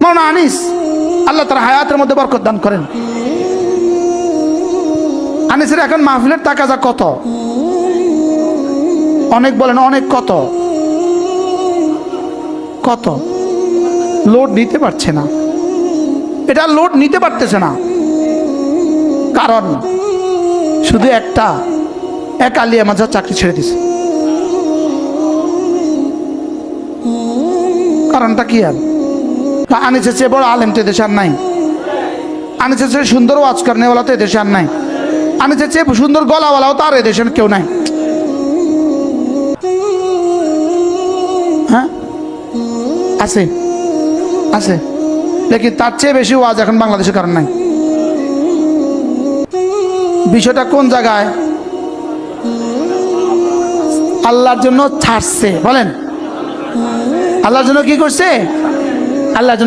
মাওলানা আনিস, আল্লাহ তার হায়াতের মধ্যে বরকত দান করেন। আনিসের এখন মাহফিলের তাকাজা কত? অনেক বলেন, অনেক। কত কত? লোড নিতে পারছে না, এটা লোড নিতে পারতেছে না। কারণ শুধু এক আলিয়া মাদ্রাসার চাকরি ছেড়ে দিছে। কারণটা কি? আর আনিসের চেয়ে বড় আলেম তো এদেশে আর নাই, আনিসের চেয়ে সুন্দর ওয়াজ করনেওয়ালা তো এদেশে আর নাই, আনিসের চেয়ে সুন্দর গলাওয়ালাও তো আর এদেশে কেউ নাই। হ্যাঁ, আছে আছে, লেকিন তার চেয়ে বেশি ওয়াজ এখন বাংলাদেশের কারণ নাই। বিষয়টা কোন জায়গায়? আল্লাহর জন্য ছাড়ছে। বলেন, আল্লাহর জন্য কি করছে? আল্লাহর জন্য